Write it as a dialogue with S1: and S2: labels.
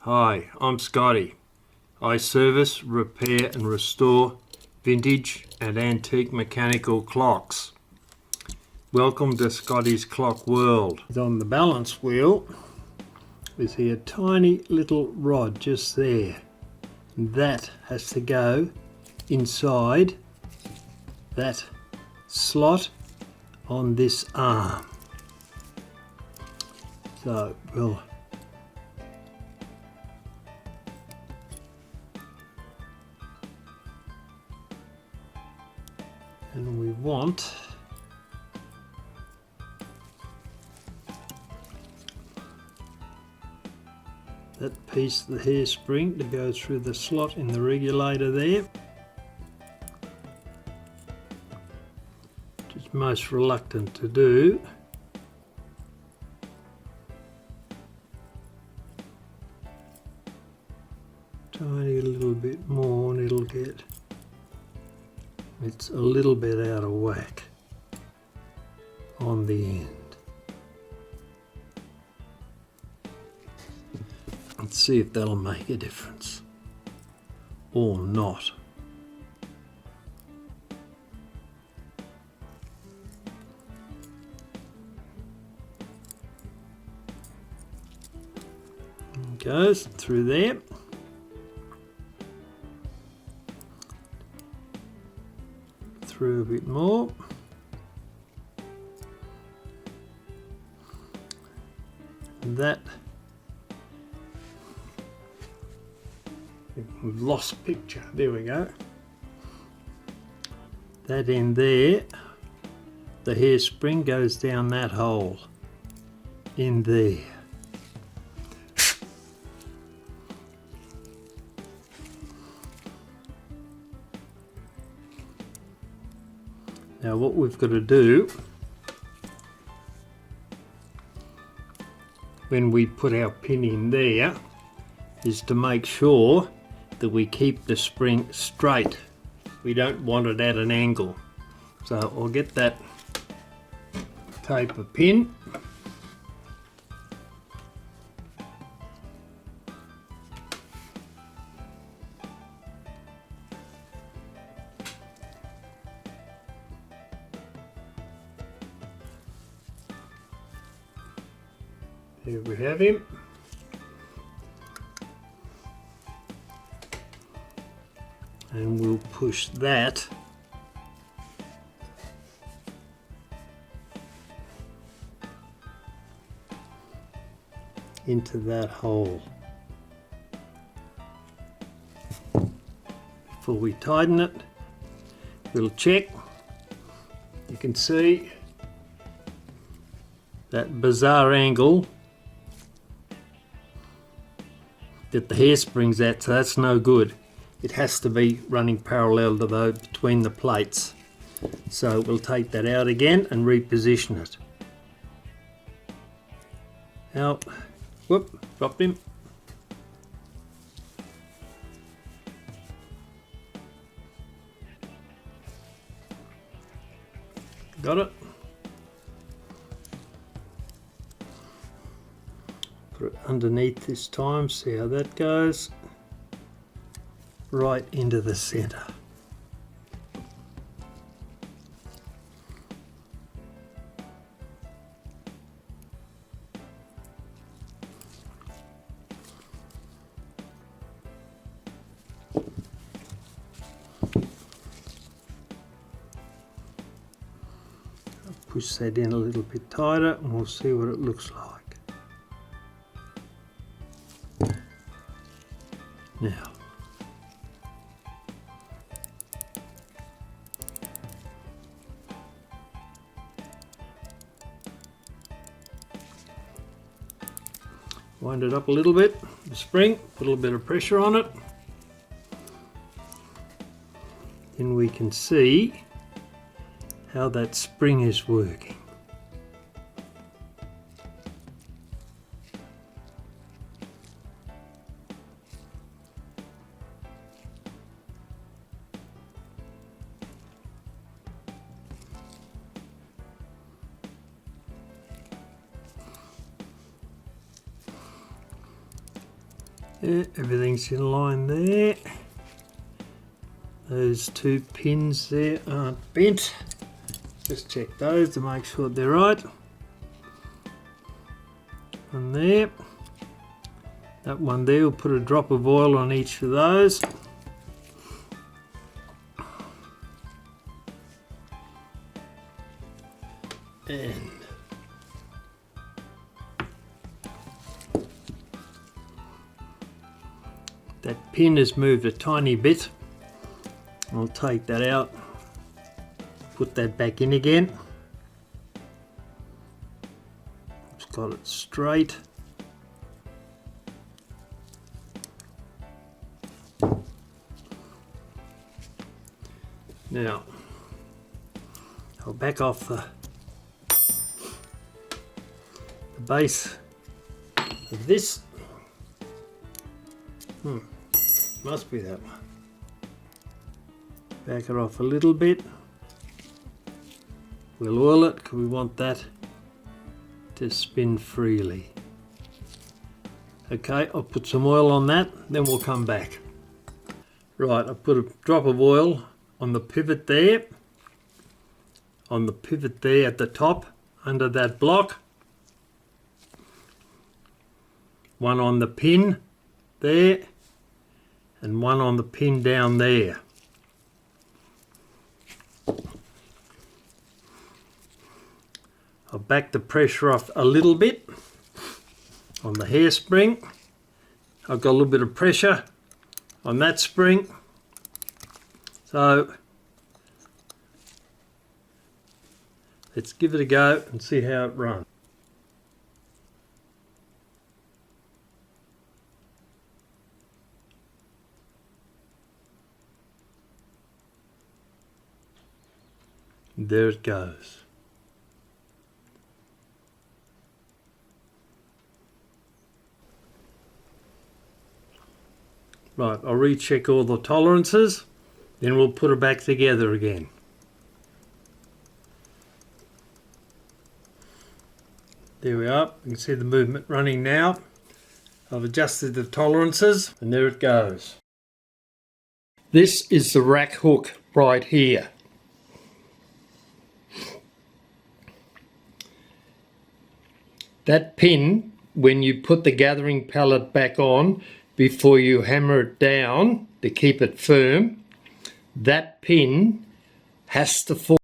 S1: Hi, I'm Scotty. I service, repair and restore vintage and antique mechanical clocks. Welcome to Scotties Clock World. On the balance wheel, we see a tiny little rod just there. That has to go inside that slot on this arm. So we'll and we want that piece of the hairspring to go through the slot in the regulator there, which is most reluctant to do. Tiny little bit more and it'll get, it's a little bit out of whack on the end. Let's see if that'll make a difference or not. It goes through there. Through a bit more. And that, we've lost picture, there we go. That end there, the hairspring goes down that hole in there. Now what we've got to do when we put our pin in there is to make sure that we keep the spring straight. We don't want it at an angle. So I'll get that tape a pin. Here we have him. And we'll push that into that hole. Before we tighten it, we'll check. You can see that bizarre angle that the hairspring's at, so that's no good. It has to be running parallel to those between the plates. So we'll take that out again and reposition it. Out. Whoop, dropped him. Got it. Put it underneath this time, see how that goes. Right into the center. I'll push that in a little bit tighter and we'll see what it looks like. Now, wind it up a little bit, the spring, put a little bit of pressure on it. Then we can see how that spring is working. Yeah, everything's in line there. Those two pins there aren't bent. Just check those to make sure they're right. And there. That one there, we'll put a drop of oil on each of those. And that pin has moved a tiny bit. I'll take that out, put that back in again. Just got it straight. Now, I'll back off the base of this. Must be that one. Back it off a little bit. We'll oil it because we want that to spin freely. Okay, I'll put some oil on that, then we'll come back. Right, I've put a drop of oil on the pivot there. On the pivot there at the top, under that block. One on the pin there, and one on the pin down there. I'll back the pressure off a little bit on the hairspring. I've got a little bit of pressure on that spring. So let's give it a go and see how it runs. There it goes. Right, I'll recheck all the tolerances, then we'll put it back together again. There we are, you can see the movement running now. I've adjusted the tolerances and there it goes. This is the rack hook right here. That pin, when you put the gathering pallet back on, before you hammer it down to keep it firm, that pin has to fall